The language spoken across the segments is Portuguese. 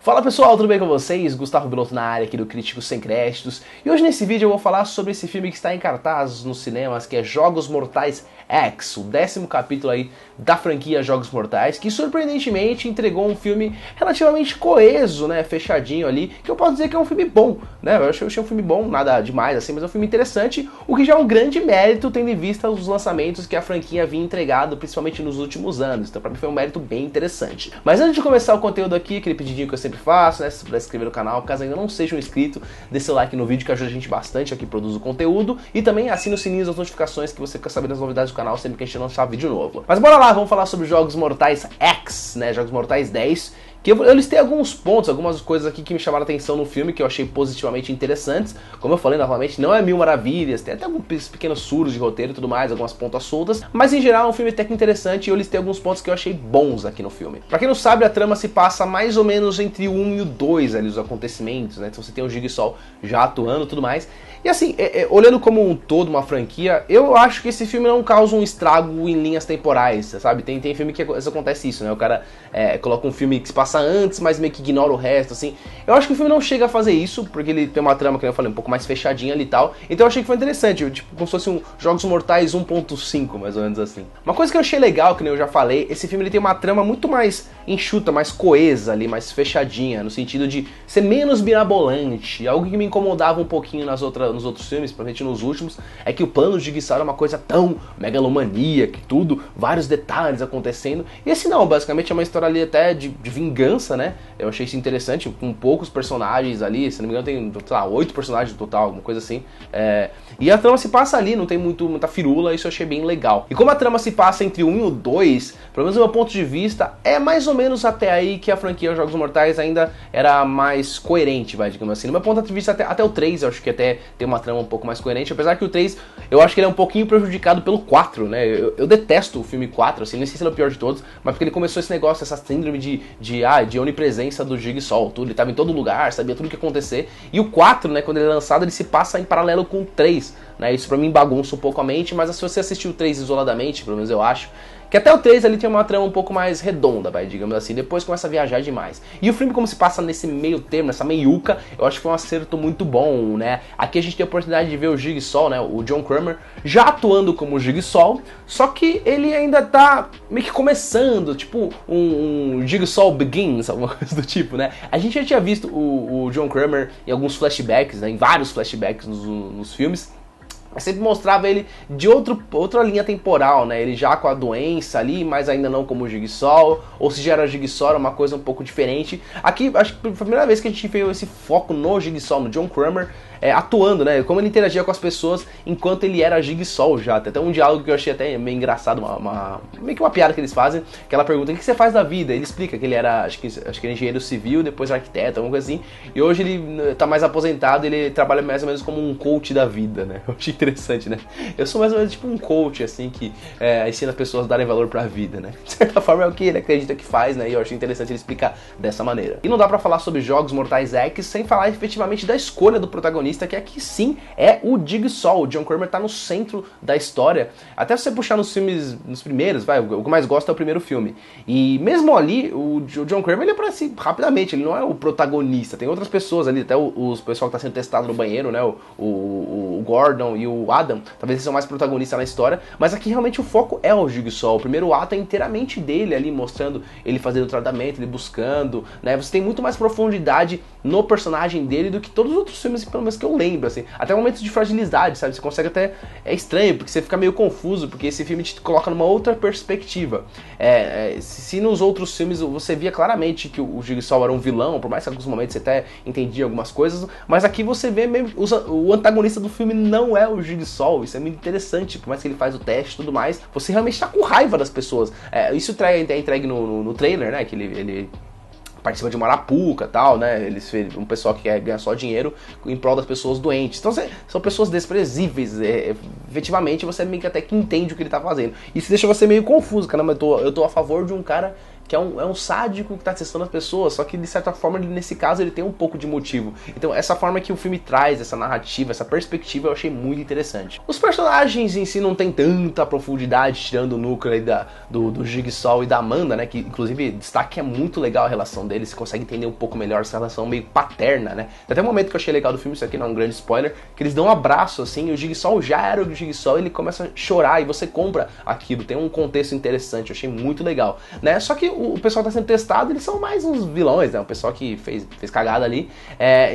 Fala pessoal, tudo bem com vocês? Gustavo Binotto na área aqui do Crítico Sem Créditos. E hoje nesse vídeo eu vou falar sobre esse filme que está em cartaz nos cinemas, que é Jogos Mortais X, o 10º capítulo aí da franquia Jogos Mortais, que surpreendentemente entregou um filme relativamente coeso, né, fechadinho ali, que eu posso dizer que é um filme bom, né, eu achei um filme bom, nada demais assim, mas é um filme interessante, o que já é um grande mérito tendo em vista os lançamentos que a franquia havia entregado, principalmente nos últimos anos, então pra mim foi um mérito bem interessante. Mas antes de começar o conteúdo aqui, aquele pedidinho que eu sempre faço, né, se puder se inscrever no canal, caso ainda não seja um inscrito, dê seu like no vídeo que ajuda a gente bastante aqui, produz o conteúdo, e também assina o sininho das notificações que você fica sabendo das novidades do canal sempre que a gente lançar vídeo novo. Mas bora lá, vamos falar sobre Jogos Mortais X, né, Jogos Mortais 10, que eu listei alguns pontos, algumas coisas aqui que me chamaram a atenção no filme, que eu achei positivamente interessantes. Como eu falei novamente, não é mil maravilhas, tem até alguns pequenos furos de roteiro e tudo mais, algumas pontas soltas, mas em geral é um filme até que interessante e eu listei alguns pontos que eu achei bons aqui no filme. Pra quem não sabe, a trama se passa mais ou menos entre o 1 e o 2 ali, os acontecimentos, né, então você tem o Jigsaw já atuando e tudo mais. E assim, olhando como um todo uma franquia, eu acho que esse filme não causa um estrago em linhas temporais, sabe? Tem filme que acontece isso, né? O cara coloca um filme que se passa antes, mas meio que ignora o resto, assim. Eu acho que o filme não chega a fazer isso, porque ele tem uma trama, que eu falei, um pouco mais fechadinha ali e tal. Então eu achei que foi interessante, tipo, como se fosse um Jogos Mortais 1.5, mais ou menos assim. Uma coisa que eu achei legal, que nem eu já falei, esse filme ele tem uma trama muito mais enxuta, mais coesa ali, mais fechadinha, no sentido de ser menos mirabolante. Algo que me incomodava um pouquinho nos outros filmes, principalmente nos últimos, é que o plano de Jigsaw era uma coisa tão megalomaníaca, tudo, vários detalhes acontecendo. E esse não, basicamente é uma história ali até de vingança, né? Eu achei isso interessante, com poucos personagens ali, se não me engano tem, sei lá, 8 personagens no total, alguma coisa assim. E a trama se passa ali, não tem muita firula, isso eu achei bem legal. E como a trama se passa entre o 1 e o 2, pelo menos do meu ponto de vista, é mais ou menos até aí que a franquia Jogos Mortais ainda era mais coerente, vai, digamos assim. No meu ponto de vista, até o 3, eu acho que até tem uma trama um pouco mais coerente, apesar que o 3, eu acho que ele é um pouquinho prejudicado pelo 4, né? Eu detesto o filme 4, assim, não sei se ele é o pior de todos, mas porque ele começou esse negócio, essa síndrome de onipresença do Jigsaw, tudo, ele tava em todo lugar, sabia tudo o que ia acontecer, e o 4, né, quando ele é lançado, ele se passa em paralelo com o 3, né? Isso pra mim bagunça um pouco a mente, mas se você assistir o 3 isoladamente, pelo menos eu acho, que até o 3 ali tem uma trama um pouco mais redonda, vai, digamos assim, depois começa a viajar demais. E o filme, como se passa nesse meio termo, nessa meiuca, eu acho que foi um acerto muito bom, né? Aqui a gente tem a oportunidade de ver o Jigsaw, né, o John Kramer, já atuando como Jigsaw, só que ele ainda tá meio que começando, tipo um Jigsaw Begins, alguma coisa do tipo, né? A gente já tinha visto o John Kramer em alguns flashbacks, né, em vários flashbacks nos filmes. Sempre mostrava ele de outra linha temporal, né? Ele já com a doença ali, mas ainda não como o Jigsaw, ou se já era Jigsaw, era uma coisa um pouco diferente. Aqui, acho que foi a primeira vez que a gente viu esse foco no Jigsaw, no John Kramer, atuando, né? Como ele interagia com as pessoas enquanto ele era Jigsaw já. Tem até um diálogo que eu achei até meio engraçado, meio que uma piada que eles fazem, que ela pergunta, o que você faz da vida? Ele explica que ele era, acho que era engenheiro civil, depois arquiteto, alguma coisa assim, e hoje ele tá mais aposentado, ele trabalha mais ou menos como um coach da vida, né? Eu achei interessante, né? Eu sou mais ou menos tipo um coach, assim, que ensina as pessoas a darem valor pra vida, né? De certa forma é o que ele acredita que faz, né? E eu achei interessante ele explicar dessa maneira. E não dá pra falar sobre Jogos Mortais X sem falar efetivamente da escolha do protagonista, que aqui sim é o Jigsaw. O John Kramer tá no centro da história. Até se você puxar nos filmes, nos primeiros, vai, o que eu mais gosto é o primeiro filme. E mesmo ali, o John Kramer, ele aparece rapidamente, ele não é o protagonista. Tem outras pessoas ali, até o pessoal que tá sendo testado no banheiro, né? O Gordon e o Adam, talvez eles são mais protagonistas na história, mas aqui realmente o foco é o Jigsaw. O primeiro ato é inteiramente dele ali, mostrando ele fazendo o tratamento, ele buscando, né? Você tem muito mais profundidade no personagem dele do que todos os outros filmes, pelo menos que eu lembro, assim. Até momentos de fragilidade, sabe? Você consegue até... É estranho, porque você fica meio confuso, porque esse filme te coloca numa outra perspectiva. Se nos outros filmes você via claramente que o Jigsaw era um vilão, por mais que em alguns momentos você até entendia algumas coisas, mas aqui você vê mesmo, o antagonista do filme não é o Jigsaw. Isso é muito interessante, por mais que ele faz o teste e tudo mais, você realmente tá com raiva das pessoas. Isso é entregue no trailer, né? Que ele participa de uma arapuca e tal, né? Um pessoal que quer ganhar só dinheiro em prol das pessoas doentes. Então são pessoas desprezíveis. Efetivamente você meio que até que entende o que ele tá fazendo. Isso deixa você meio confuso, caramba, eu tô a favor de um cara que é um sádico que tá testando as pessoas, só que de certa forma, nesse caso, ele tem um pouco de motivo. Então essa forma que o filme traz, essa narrativa, essa perspectiva, eu achei muito interessante. Os personagens em si não tem tanta profundidade, tirando o núcleo aí do Jigsaw e da Amanda, né, que inclusive destaque que é muito legal a relação deles, você consegue entender um pouco melhor essa relação meio paterna, né. Tem até um momento que eu achei legal do filme, isso aqui não é um grande spoiler, que eles dão um abraço, assim, e o Jigsaw já era o Jigsaw, ele começa a chorar e você compra aquilo, tem um contexto interessante, eu achei muito legal, né. Só que o pessoal tá sendo testado, eles são mais uns vilões, né, o pessoal que fez cagada ali,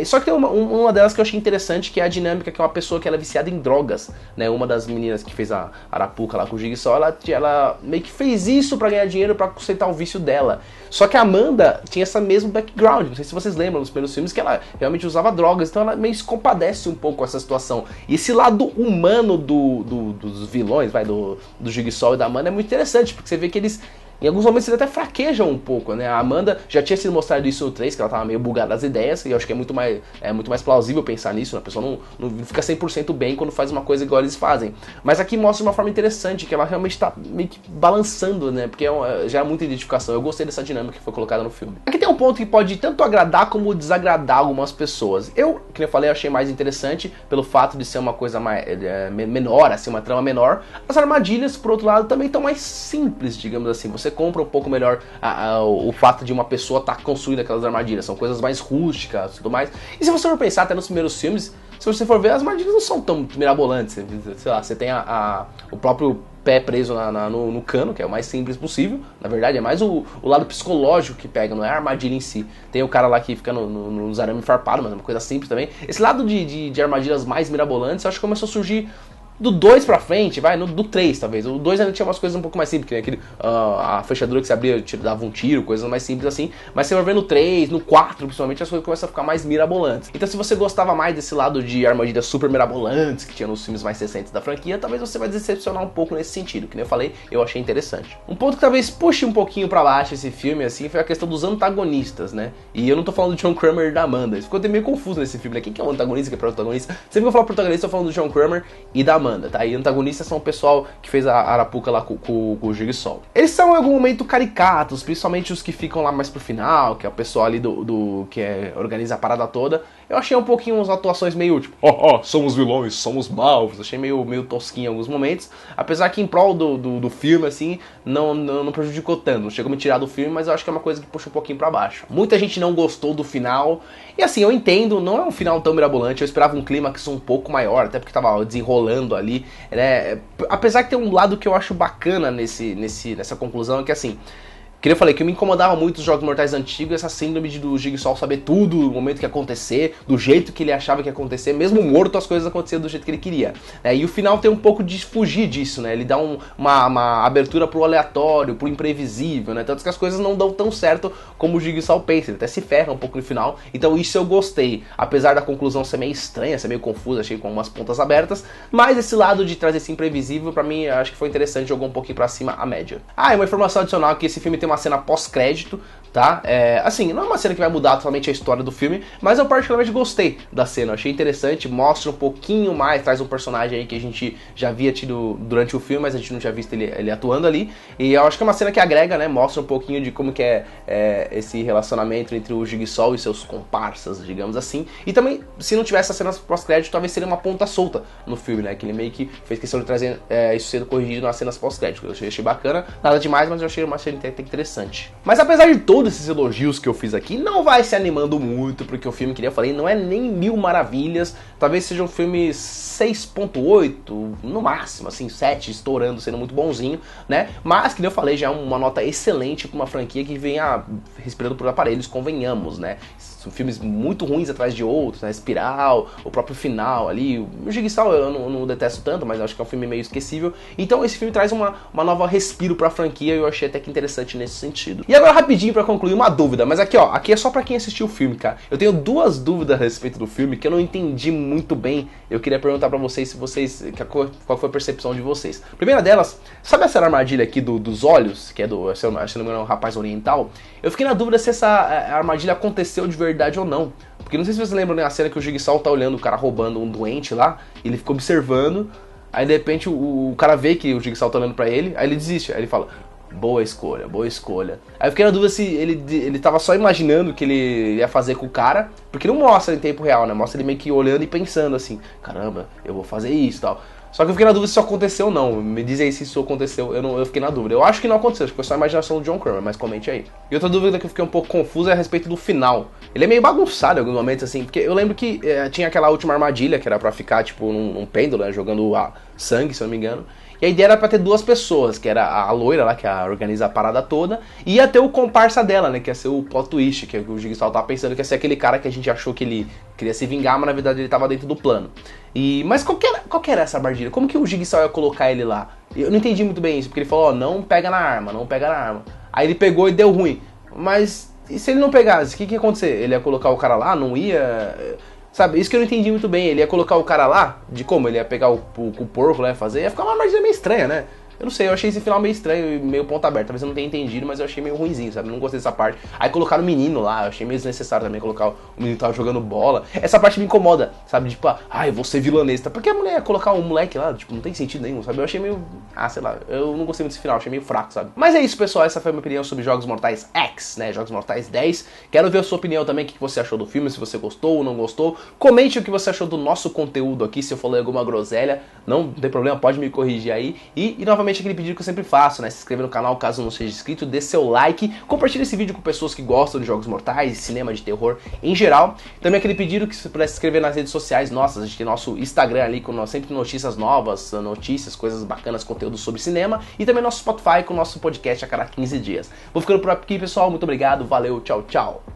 só que tem uma delas que eu achei interessante, que é a dinâmica, que é uma pessoa que ela é viciada em drogas, né, uma das meninas que fez a Arapuca lá com o Jigsaw, ela meio que fez isso pra ganhar dinheiro, pra aceitar o vício dela. Só que a Amanda tinha essa mesmo background, não sei se vocês lembram nos primeiros filmes, que ela realmente usava drogas, então ela meio se compadece um pouco com essa situação. E esse lado humano dos vilões, do Jigsaw e da Amanda é muito interessante, porque você vê que eles, em alguns momentos, eles até fraquejam um pouco, né? A Amanda já tinha sido mostrado isso no 3, que ela tava meio bugada das ideias, e eu acho que é muito mais plausível pensar nisso, né? A pessoa não fica 100% bem quando faz uma coisa igual eles fazem. Mas aqui mostra de uma forma interessante, que ela realmente tá meio que balançando, né? Porque já é muita identificação. Eu gostei dessa dinâmica que foi colocada no filme. Aqui tem um ponto que pode tanto agradar como desagradar algumas pessoas. Eu, que eu falei, achei mais interessante pelo fato de ser uma coisa menor, assim, uma trama menor. As armadilhas, por outro lado, também estão mais simples, digamos assim. Você compra um pouco melhor o fato de uma pessoa estar construindo aquelas armadilhas. São coisas mais rústicas e tudo mais. E se você for pensar até nos primeiros filmes, se você for ver, as armadilhas não são tão mirabolantes. Sei lá, você tem o próprio pé preso no cano, que é o mais simples possível. Na verdade, é mais o lado psicológico que pega, não é a armadilha em si. Tem o cara lá que fica nos arame farpado, mas é uma coisa simples também. Esse lado de armadilhas mais mirabolantes, eu acho que começou a surgir do 2 pra frente, do 3 talvez. O 2 ainda tinha umas coisas um pouco mais simples, que nem a fechadura que você abria, dava um tiro, coisas mais simples assim. Mas você vai ver no 3, no 4 principalmente, as coisas começam a ficar mais mirabolantes. Então se você gostava mais desse lado de armadilhas super mirabolantes que tinha nos filmes mais recentes da franquia, talvez você vai decepcionar um pouco nesse sentido. Que nem eu falei, eu achei interessante. Um ponto que talvez puxe um pouquinho pra baixo esse filme, assim, foi a questão dos antagonistas, né? E eu não tô falando do John Kramer e da Amanda. Isso ficou até meio confuso nesse filme, né? Quem que é o antagonista, quem é o protagonista? Sempre que eu falo protagonista, eu tô falando do John Kramer e da Amanda, tá? E antagonistas são o pessoal que fez a Arapuca lá com o Jigsaw. Eles são em algum momento caricatos, principalmente os que ficam lá mais pro final, que é o pessoal ali que organiza a parada toda. Eu achei um pouquinho umas atuações meio tipo, somos vilões, somos maus. Achei meio tosquinho em alguns momentos. Apesar que em prol do filme, assim, não prejudicou tanto. Não chegou a me tirar do filme, mas eu acho que é uma coisa que puxa um pouquinho pra baixo. Muita gente não gostou do final. E assim, eu entendo, não é um final tão mirabolante. Eu esperava um clímax um pouco maior, até porque tava desenrolando ali, né? Apesar que tem um lado que eu acho bacana nessa conclusão, é que assim, que eu falei, que me incomodava muito os Jogos Mortais antigos, essa síndrome do Jigsaw saber tudo, o momento que ia acontecer, do jeito que ele achava que ia acontecer, mesmo morto as coisas aconteciam do jeito que ele queria. E o final tem um pouco de fugir disso, né? Ele dá uma abertura pro aleatório, pro imprevisível, né? Tanto que as coisas não dão tão certo como o Jigsaw pensa, ele até se ferra um pouco no final, então isso eu gostei. Apesar da conclusão ser meio estranha, ser meio confusa, achei com umas pontas abertas, mas esse lado de trazer esse imprevisível, pra mim, acho que foi interessante, jogou um pouquinho pra cima a média. E uma informação adicional é que esse filme tem uma cena pós-crédito, tá? Assim, não é uma cena que vai mudar totalmente a história do filme, mas eu particularmente gostei da cena, achei interessante, mostra um pouquinho mais, traz um personagem aí que a gente já havia tido durante o filme, mas a gente não tinha visto ele atuando ali, e eu acho que é uma cena que agrega, né? Mostra um pouquinho de como que é esse relacionamento entre o Jigsaw e seus comparsas, digamos assim, e também, se não tivesse essa cena pós-crédito, talvez seria uma ponta solta no filme, né? Que ele meio que fez questão de trazer isso sendo corrigido nas cenas pós-crédito. Eu achei bacana, nada demais, mas eu achei uma cena até interessante. Mas apesar de todos esses elogios que eu fiz aqui, não vai se animando muito, porque o filme, que eu falei, não é nem mil maravilhas, talvez seja um filme 6.8, no máximo, assim, 7, estourando, sendo muito bonzinho, né? Mas, que eu falei, já é uma nota excelente para uma franquia que vem respirando por aparelhos, convenhamos, né? São filmes muito ruins atrás de outros, né? Espiral, o próprio final ali, o Jigsaw eu não detesto tanto, mas eu acho que é um filme meio esquecível. Então esse filme traz uma nova respiro pra franquia e eu achei até que interessante nesse sentido. E agora rapidinho pra concluir, uma dúvida, mas aqui aqui é só pra quem assistiu o filme, cara. Eu tenho duas dúvidas a respeito do filme que eu não entendi muito bem. Eu queria perguntar pra vocês qual foi a percepção de vocês. Primeira delas, sabe essa armadilha aqui dos olhos, que é se não me engano, é um rapaz oriental? Eu fiquei na dúvida se essa armadilha aconteceu de verdade ou não. Porque não sei se vocês lembram, né, a cena que o Jigsaw tá olhando o cara roubando um doente lá, ele fica observando, aí de repente o cara vê que o Jigsaw tá olhando pra ele, aí ele desiste, aí ele fala, Boa escolha, boa escolha. Aí eu fiquei na dúvida se ele tava só imaginando o que ele ia fazer com o cara, porque não mostra em tempo real, né? Mostra ele meio que olhando e pensando assim, caramba, eu vou fazer isso e tal. Só que eu fiquei na dúvida se isso aconteceu ou não. Me diz aí se isso aconteceu, eu fiquei na dúvida. Eu acho que não aconteceu, acho que foi só a imaginação do John Kramer, mas comente aí. E outra dúvida que eu fiquei um pouco confuso é a respeito do final. Ele é meio bagunçado em alguns momentos, assim, porque eu lembro que tinha aquela última armadilha, que era pra ficar, tipo, num pêndulo, né, jogando sangue, se eu não me engano. E a ideia era pra ter duas pessoas, que era a loira lá, que organiza a parada toda, e ia ter o comparsa dela, né, que ia ser o plot twist, que o Jigsaw tava pensando que ia ser aquele cara que a gente achou que ele queria se vingar, mas na verdade ele tava dentro do plano. Mas qual que era essa armadilha? Como que o Jigsaw ia colocar ele lá? Eu não entendi muito bem isso, porque ele falou, ó, não pega na arma, não pega na arma. Aí ele pegou e deu ruim. Mas e se ele não pegasse, o que ia acontecer? Ele ia colocar o cara lá, não ia... Sabe, isso que eu não entendi muito bem. Ele ia colocar o cara lá, de como? Ele ia pegar o porco lá e fazer, ia ficar uma armadilha meio estranha, né? Eu não sei, eu achei esse final meio estranho e meio ponto aberto. Talvez eu não tenha entendido, mas eu achei meio ruinzinho, sabe? Não gostei dessa parte. Aí colocaram o menino lá, eu achei meio desnecessário também colocar o menino que tava jogando bola. Essa parte me incomoda, sabe? Tipo, eu vou ser vilanista. Por que a mulher ia colocar um moleque lá? Tipo, não tem sentido nenhum, sabe? Eu achei meio... sei lá, eu não gostei muito desse final, achei meio fraco, sabe? Mas é isso, pessoal, essa foi a minha opinião sobre Jogos Mortais X, né? Jogos Mortais 10. Quero ver a sua opinião também, o que você achou do filme, se você gostou ou não gostou. Comente o que você achou do nosso conteúdo aqui, se eu falei alguma groselha. Não tem problema, pode me corrigir aí. E novamente aquele pedido que eu sempre faço, né? Se inscrever no canal caso não seja inscrito, dê seu like, compartilhe esse vídeo com pessoas que gostam de jogos mortais, cinema de terror em geral. Também aquele pedido que você pudesse se inscrever nas redes sociais nossas, a gente tem nosso Instagram ali com sempre notícias novas, notícias, coisas bacanas, conteúdo sobre cinema, e também nosso Spotify com o nosso podcast a cada 15 dias. Vou ficando por aqui, pessoal, muito obrigado, valeu, tchau, tchau.